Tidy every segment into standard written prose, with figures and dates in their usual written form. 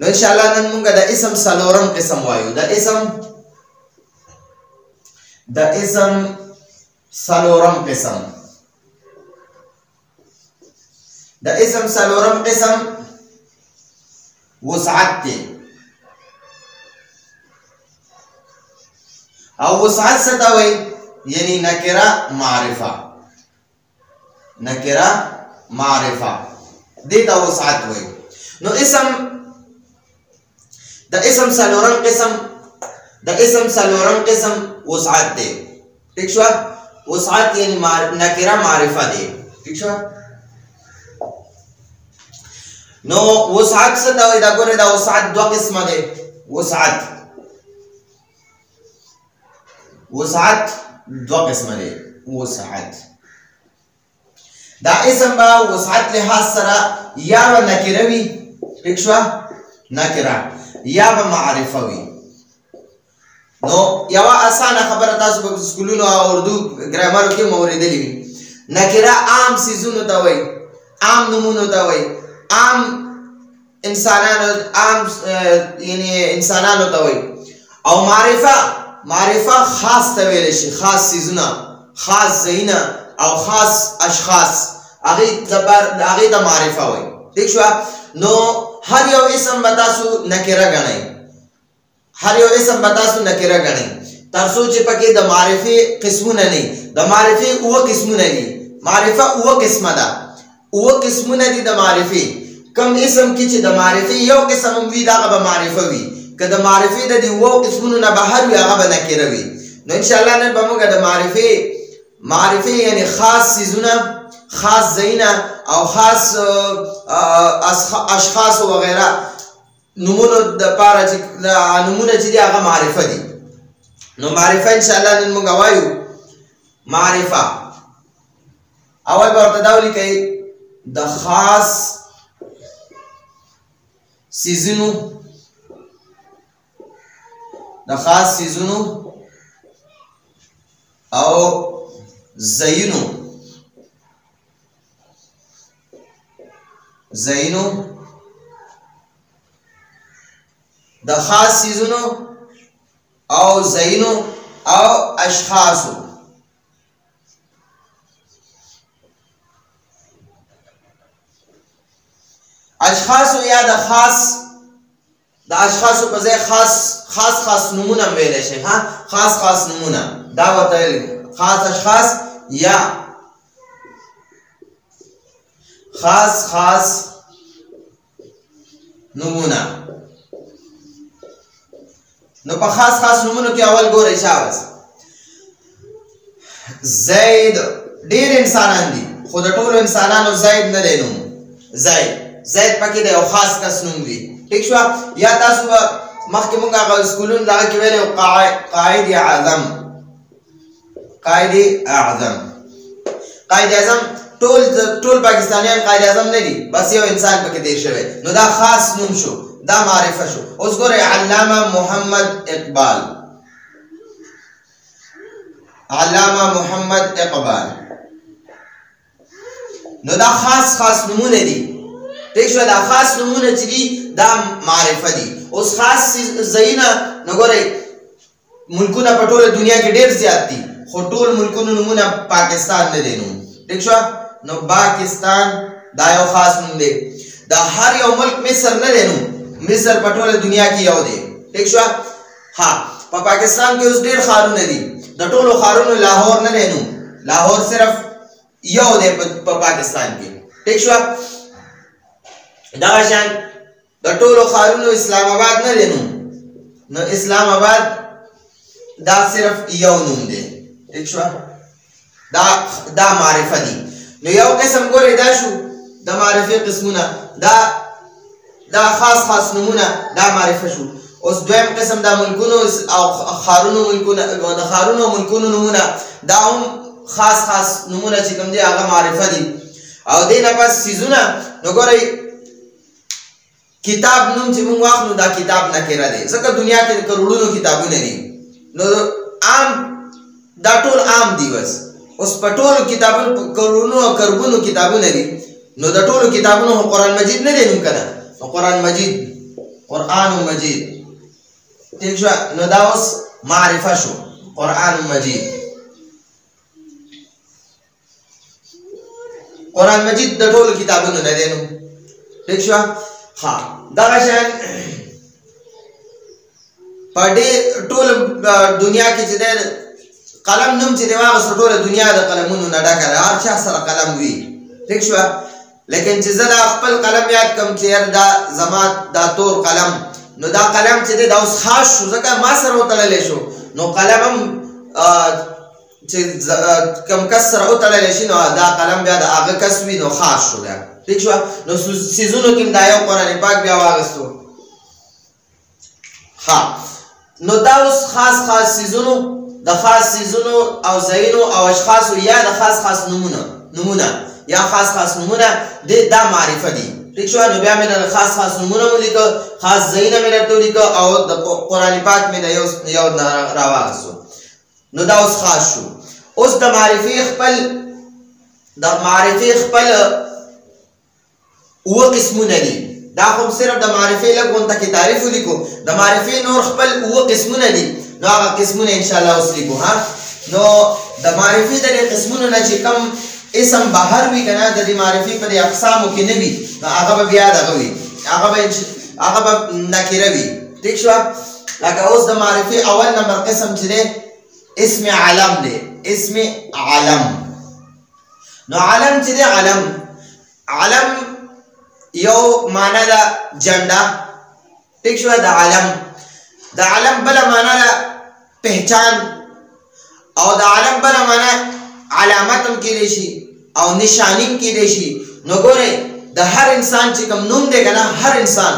نو انشاءاللہ نن مونږ د اسم سلورم قسم وایو د اسم سلورم قسم د اسم سلورم قسم وسعت دی او وسعت څه ته وایي یعنی نکرہ معرفہ دې ته وسعت وایي نو د اسم سلورم قسم وسعت دی ٹھیک شو وسعت یعنی نکرہ معرفہ دی ٹھیک شو نو وسعت څه ته وایي دا ګوره دا وسعت دوه قسمه دی وسعت دو قسمه دی وسعت دا اسم با وسعت لحاظ سره یا به نکره وي ٹھیک شو نکره یا به معرفه وي نو یوه اسانه خبره تاسو په سکولونو او اردو ګرامرو کې مو اورېدلې وي نکره عام څیزونو ته وایي عام نومونو ته وایي عام انسانانو ته وایي او معرفه خاص ته ویل شي خاص څیزونه خاص ځایونه او خاص اشخاص هغې ته معرفه وایي ٹھیک شوه نو هر یو اسم به تاسو نکره ګڼئ تر څو چې پکې د معرفې قسمونه نه د معرفې اوه قسمونه دي معرفه اوه قسمه ده اوه قسمونه دي د معرفې کم اسم کې چې د معرفې یو قسم هم وي دغه به معرفه وي که د معرفې د دې اوو قسمونو نه بهر وي هغه به نکره وي نو انشاءالله نن به موږ د معرفې یعنی خاص څیزونه خاص ځایونه او خاص اشخاص وغیره نمونو دپاره چې نمونه چې دي هغه معرفه دي نو معرفه انشاءالله نن موږ وایو معرفه اول به ورته دا ولیکئ د خاص څیزونو او ځایونو د خاص څیزونو او ځایونو او اشخاصو یا د اشخاصو په ځای خاص نمونه هم ویلی شي خاص نمونه دا ورته خاص اشخاص یا خاص نمونه نو په خاص نمونو کې اول ګورئ شاباس زید ډېر انسانان دي خو د ټولو انسانانو زید نه دی نوم زید پکې د یو خاص کس نوم وي ٹھیک شو یا تاسو به مخکې مونږ هغه سکولونو دغه کې ویلی قائد اعظم ټول پاکستانیان قائد اعظم نه دي بس یو انسان پکې تیر شوی نو دا خاص نوم شو دا معرفه شو اوس ګورئ علامه محمد اقبال نو دا خاص نمونه دي ٹھیک شو دا خاص نمونه چې دي دا معرفه دي اوس خاص ځایونه نو ګورئ ملکونه په ټوله دنیا کې ډېر زیات دي خو ټول ملکونو نومونه پاکستان نه دی نوم ٹھیک شو نو پاکستان دا یو خاص نوم دی دا هر یو ملک مصر نه دی نوم مصر په ټوله دنیا کې یو دی ٹھیک شو په پاکستان کې اوس ډېر ښارونه دي د ټولو ښارونو لاهور نه دی نوم لاهور صرف یو دی په پاکستان کې ٹھیک شو دغه شان د ټولو ښارونو اسلام آباد نه دی نوم نو اسلام آباد دا صرف یو نوم دی ٹھیک شو دا معرفه دي نو یو قسم ګورئ دا شو د معرفې قسمونه دا خاص نمونه دا معرفه شو اوس دویم قسم دا ملکونو او ښارونو ملکونو نمونه دا هم خاص نمونه چې کوم دي هغه معرفه دي او دې نه پس څیزونه نو ګورئ کتاب نوم چې موږ واخلو دا کتاب نکره دی ځکه دنیا کې کروڑونو کتابونه دي نو عام دا ټول عام دي بس اوس په ټولو کتابونو کروڑونو او کربونو کتابونه دي نو د ټولو کتابونو قرآن مجید نه دی نوم کنه قرآن قرآن مجید. ٹھیک شو؟ نو دا اوس معرفہ شو قرآن مجید. قرآن مجید د ټولو کتابونو نه دی نو. ٹھیک شو؟ ها دغه شان په دې ټول دنیا کې چې د قلم نوم چې دی واغسته ټوله دنیا د قلمونو نه ډکه ده، هر چا سره قلم وي. ٹھیک شو؟ لیکن چې زه دا خپل قلم یاد کړم چې یار دا زما دا تور قلم، نو دا قلم چې دی دا اوس خاص شو ځکه ما سره وتړلی شو. نو قلم هم چې کم کس سره وتړلی شي نو دا قلم بیا د هغه کس وي نو خاص شو بیا. ٹھیک شو؟ نو څیزونو کې دا یو قرآن پاک بیا واغستو. ها نو دا اوس خاص خاص څیزونو د خاص څیزونو او ځایونو او اشخاصو یا د خاص خاص نمونه یا خاص خاص نمونه دا معرفه دي. ٹھیک شو؟ نو بیا مې د خاص خاص نمونه ولیکه، خاص ځایونه مې درته ولیکه او د قرآن پاک مې د یو راواغستو. نو دا اوس خاص شو. اوس د معرفې خپل اوه قسمونه دي. دا خو صرف د معرفې لږ غونته کې تعریف ولیکو، د معرفې نور خپل اوه قسمونه دي. نو هغه قسمونه انشاءالله اوس لیکو. ها نو د معرفې د دې قسمونو نه چې کم اسم بهر وي که نه د دې معرفې په دې اقسامو کې نه وي نو هغه به بیا دغه وي، هغه به نکره وي. ٹھیک شو؟ لکه اوس د معرفې اول نمبر قسم چې دی اسم علم دی. اسم علم. نو علم چې دی علم یو معنی ده جنډه. ٹھیک شو؟ د علم بله معنی ده پہچان، او د علم بله معنی علامت هم کېدی شي او نشانی هم کېدی شي. نو ګورئ د هر انسان چې کوم نوم دی که نه، هر انسان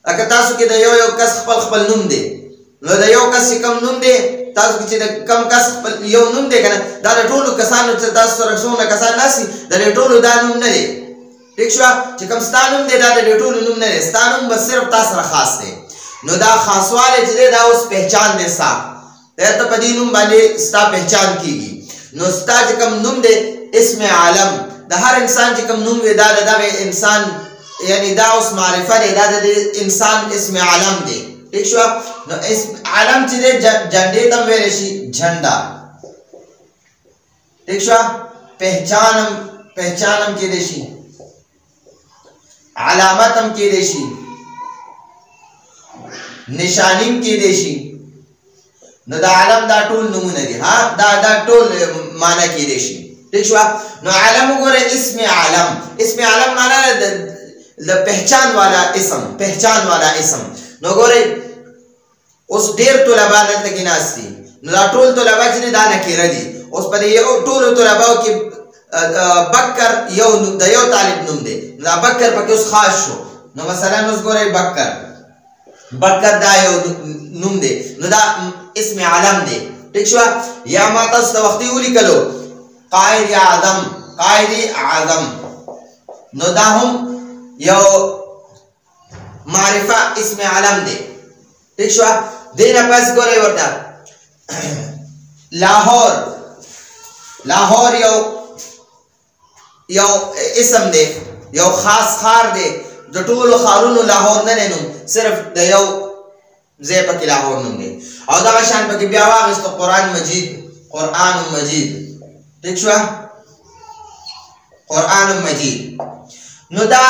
لکه تاسو کې د یو کس خپل نوم دی، نو د یو کس چې کوم نوم دی تاسو کې چې د کم کس خپل یو نوم دی که نه، دا د ټولو کسانو چې تاسو سره څومره کسان ناستي د دې ټولو دا نوم نه دی. ٹھیک شو؟ چې کوم ستا نوم دی دا د دې ټولو نوم نه دی، ستا نوم به صرف تا سره خاص دی. نو دا خاصوالی چې دی دا اوس پہچان دی ستا، ته په دې نوم باندې ستا پہچان کېږي. نو ستا چې کوم نوم دی اسم عالم، د هر انسان چې کوم نوم وي دا د دغه انسان یعنی دا اوس معرفه دی، دا د انسان اسم عالم دی. ٹھیک شو؟ نو اسم عالم چې دی جنډې ته ویلی شي جھنډا. ٹھیک شو؟ پہچانم کېدی شي، علامت هم کېدی شي، نشانیم کېدی شي. نو دا علم دا ټول نمونه دي. ها دا ټول معنی کېدی شي. ٹھیک شو؟ نو علم وګورئ اسم علم معنی د پہچان والا اسم. نو ګورئ اوس ډېر طلبا دلته کې ناست دي، نو دا ټول طلبا چې دا نکره دي. اوس په دې ټولو طلباو کې بکر د یو طالب نوم دی، نو دا بکر پکې اوس خاص شو. نو مثلا اوس ګورئ بکر دا یو نوم دی، نو دا اسم علم دی. ٹھیک شو؟ یا ما تاسو ته وختي ولیکلو قائد اعظم، نو دا هم یو معرفه اسم علم دی. ٹھیک شو؟ دینا پس ګورئ ورته لاهور یو اسم دی، یو خاص خار دی. د ټولو خارونو لاهور نه دی نوم، صرف د یو ځای پکې لاهور نوم دی. او دغه شان پکې بیا واغېستو قرآن مجید. ٹھیک شو؟ قرآن مجید. نو دا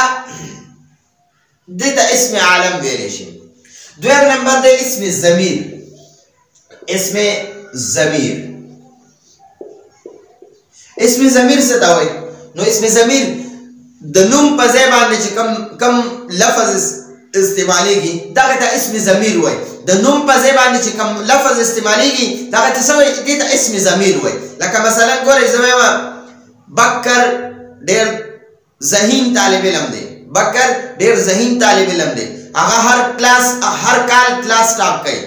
دې ته اسم عالم ویلی شي. دویم نمبر دی اسم ضمیر. اسم ضمیر څه ته وایي؟ نو اسم ضمیر د نوم په ځای باندې چې کم لفظ استعمالیږي دغه ته اسم ضمیر وایي. د نوم په ځای باندې چې کوم لفظ استعمالیږي دغه ته څه وایي؟ دې ته اسم ضمیر وایي. لکه مثلا ګورئ زه وایم بکر ډېر ذهین طالب علم دی. هغه هر کال کلاس ټاپ کوي.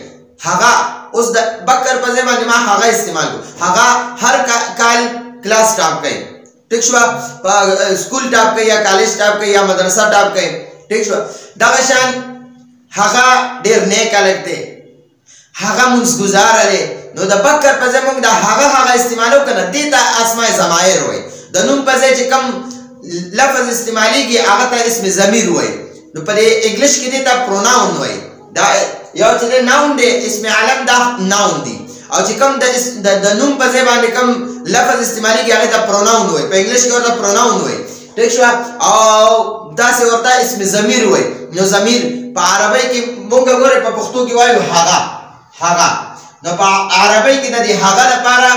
هغه اوس د بکر په ځای باندې ما هغه استعمال کړو. هغه هر کال کلاس ټاپ کوي. ٹھیک شو؟ سکول ټاپ کوي یا کالج ټاپ کوي یا مدرسه ټاپ کوي. ٹھیک شو؟ دغه شان هغه ډېر نیک هلک دی، هغه منځګزاره دی. نو د بکر په ځای موږ د هغه استعمالو که نه، دې ته اسماء ضمایر وایي. د نوم په ځای چې کوم لفظ استعمالیږي هغه ته اسم ضمیر وایي. نو په انګلیش کې دې ته پروناون وایي دا یو چې ناون دی اسم علم دا ناون دی او چې کوم د نوم په ځای باندې کوم لفظ استعمالي کې هغه ته پروناون وایي په انګلیش کې ورته پروناون وایي ٹھیک شو او داسې ورته اسم ضمیر وایي نو ضمیر په عربی کې موږ ګورې په پښتو کې وایو هغه نو په عربی کې د دې هغه لپاره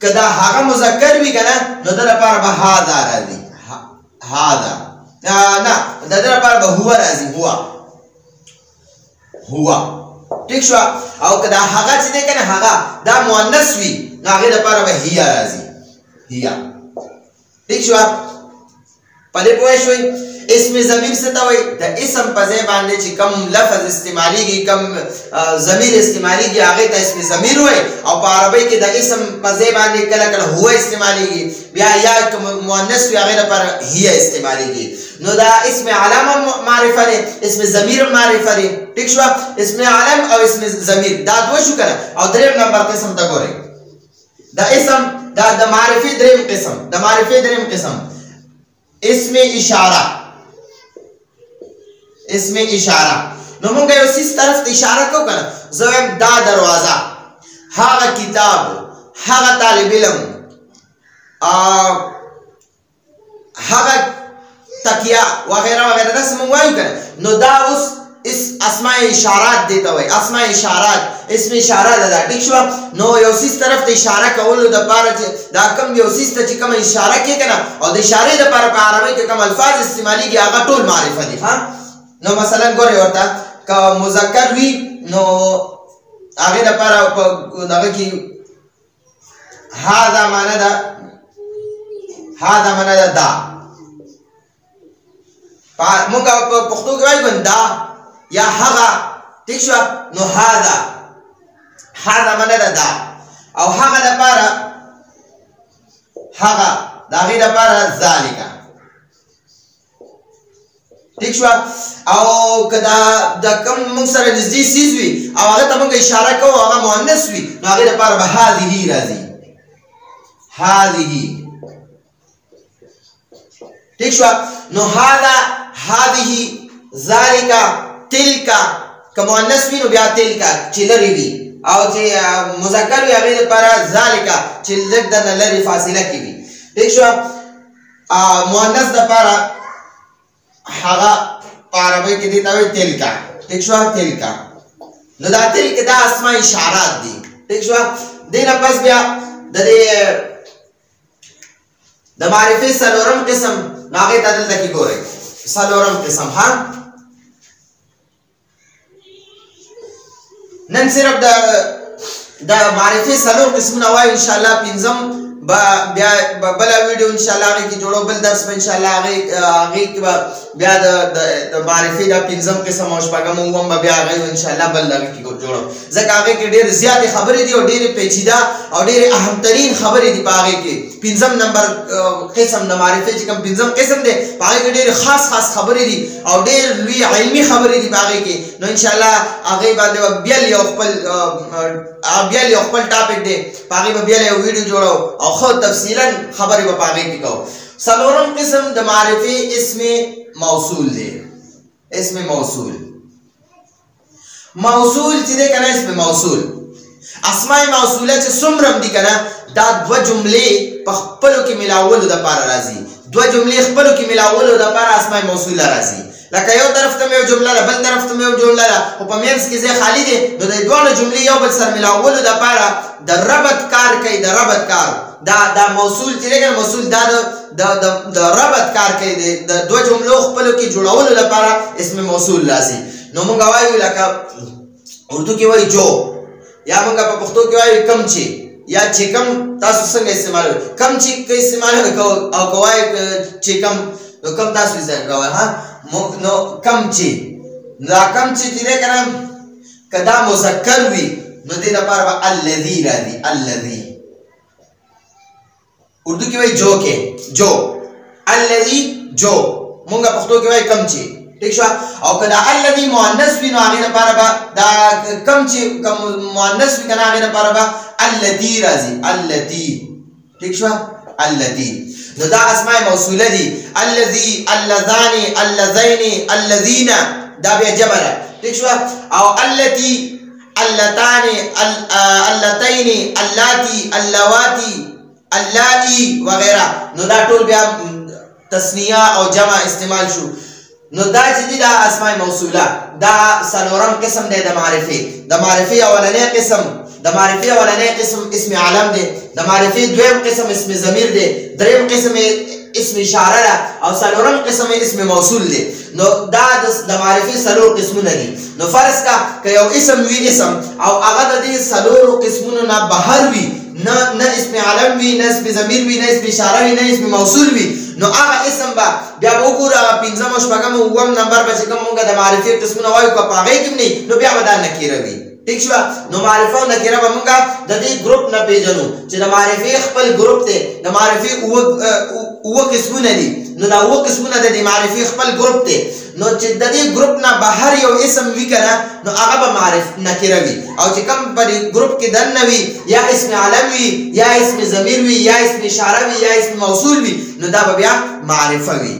که دا هغه مذکر وي که نه نو د لپاره به هذا راځي هذا نه د ده لپاره به هو راځي هو ٹھیک شو او که دا هغه چې دی که نه هغه دا مؤنث وي نو هغې لپاره به هي راځي هي ٹھیک شو په دې پوه شوئ اسم ضمیر څه ته وایي د اسم په ځای باندې چې کوم لفظ استعمالیږي کوم ضمیر استعمالیږي هغې ته اسم ضمیر وایي او په عربۍ کې د اسم په ځای باندې کله کله هو استعمالیږي بیا یا مؤنث وي هغې لپاره هي استعمالیږي نو دا اسم علم معرفه دی اسم ضمیر معرفه دی ٹھیک شو اسم علم او اسم ضمیر دا دوه شو کنه او دریم نمبر قسم ته ګورئ دا اسم دا د معرفې دریم قسم اسم اشاره نو مونږ یو سیس طرف ته اشاره کوو کنه زه وایم دا دروازه هغه کتاب هغه طالب علم هغه تکیه وغیرہ وغیرہ داسې مونږ وایو کنه نو دا اوس اسماء اشارات دی ته وایي اسماء اشارات اسم اشاره ده دا ټیک شو نو یو سیس طرف ته اشاره کولو دپاره چې دا کوم یو سیس ته چې کومه اشاره کوې که نه او د اشارې دپاره په عربۍ کې کوم الفاظ استعمالیږي هغه ټول معرفه دي نو مثلا ګورئ ورته که مذکر وي نو هغې دپاره په دغه کې هذا معنا ده دا مونږ په پښتو کې وایو دا یا هغه ٹھیک شو نو هذا معنا ده دا او هغه دپاره هغه د هغې دپاره ذالکه ٹھیک شو او که دا کوم مونږ سره نږدې څیز وي او هغه ته مونږ اشاره کوو هغه مؤنث وي نو هغې دپاره به هذه راځي هذه ٹھیک شو نو هذه ذالکه تلکه که مؤنث وي نو بیا تلکه چې لرې وي او چې مذکر وي هغې دپاره ذالکه چې لږ درنه لرې فاصله کې وي ٹھیک شو مؤنث دپاره هغه په عربۍ کې دې ته وایي تلکه ٹھیک شو تلکه نو دا تلکه دا اسماء اشارات دي ٹھیک شو دې نه پس بیا د دې د معرفې سلورم قسم نو هغې ته دلته کې ګورئ سلورم قسم نن صرف د معرفې څلور قسمونه وایو انشاءالله پنځم بیا بله ویډیو انشاءالله هغې کې جوړو بل درس به انشاءالله هغې کې به بیا د معرفې دا پنځم قسم او شپږم اووم به بیا هغې انشاءالله بل هغې کې جوړو ځکه هغې کې ډېرې زیاتې خبرې دي او ډېرې پیچیده او ډېرې اهمترین خبرې دي په هغې کې پنځم نمبر قسم د معرفې چې کوم پنځم قسم دی په هغې کې ډېرې خاص خبرې دي او ډېر لوی علمي خبرې دي په هغې کې نو انشاءالله هغې باندې به بیا یو خپل ټاپک دی په هغې به بیا یو ویډیو جوړو او خو تفصیلا خبرې به په هغې کې کوو څلورم قسم د معرفې اسم موصول دی اسم موصول چې دی که نه اسم موصول اسماء موصوله چې څومره هم دي که نه دا دوه جملې په خپلو کې ملاولو دپاره راځي دوه جملې خپلو کې ملاولو دپاره اسماء موصوله راځي لکه یو طرف ته یو جمله ده بل طرف ته یو جمله ده خو په منځ کې ځای خالي دی نو د دواړو جملې یو بل سره ملاولو دپاره د ربط کار کوي د ربط کار دا موصول چې دی که موصول دا د ربط کار کوي د دوه جملو خپلو کې جوړولو لپاره اسم موصول راځي نو موږ وایو لکه اردو کې وایي جو یا موږ په پښتو کې وایو کم چې یا چې کم تاسو څنګه استعمالوئ کم چې که استعمالوئ او که وایو چې کم نو کم تاسو استعمالوئ نو کم چې دا کم چې دی که نه که دا مذکر وي نو دې لپاره به الذي راځي الذي اردو کې وایي جو کې جو الذي جو مونږ پښتو کې وایي کم چې ٹھیک شو او که دا الذي مؤنث وي نو هغې لپاره به دا کم چې مؤنث وي که نه هغې لپاره به التي راځي التي ٹھیک شو التي نو دا اسماء موصوله دي الذي اللذان اللذین الذین دا بیا جمع ده ٹھیک شو او التی اللتان اللتین اللاتی اللواتی اللائی وغیرہ نو دا ټول بیا تسنیه او جمع استعمال شو نو دا چې دی دا اسماء موصوله دا سلورم قسم دی د معرفه د معرفه اولنی قسم اسم علم دی د معرفه دویم قسم اسم ضمیر دی دریم قسم اسم اشاره ده او سلورم قسم اسم موصول دی نو دا د معرفه سلور قسمونه دي نو فرض کا که یو اسم وی اسم او هغه د دې سلور قسمونو نه بهر وي نه اسم علم وی نه اسم ضمیر وی نه اسم اشاره وی نه اسم موصول وی نو هغه اسم با بیا وګوره پنځم او شپږم او اووم نمبر به چې کوم موږ د معرفه قسمونه وایو که په هغې کې نه نو بیا به دا نکره وي ٹھیک شو نو معرفه او نکره به موږ د دې ګروپ نه پیژنو چې د معرفه خپل ګروپ دی د معرفه اووه قسمونه دي نو دا اووه قسمونه د دې معرفه خپل ګروپ دی نو چې د دې ګروپ نه بهر یو اسم وی کنه نو هغه به معرف نکره وي او چې کوم په دې ګروپ کې دننه وي یا اسم علم وي یا اسم ضمیر وي یا اسم اشاره وي یا اسم موصول وي نو دا به بیا معرفه وي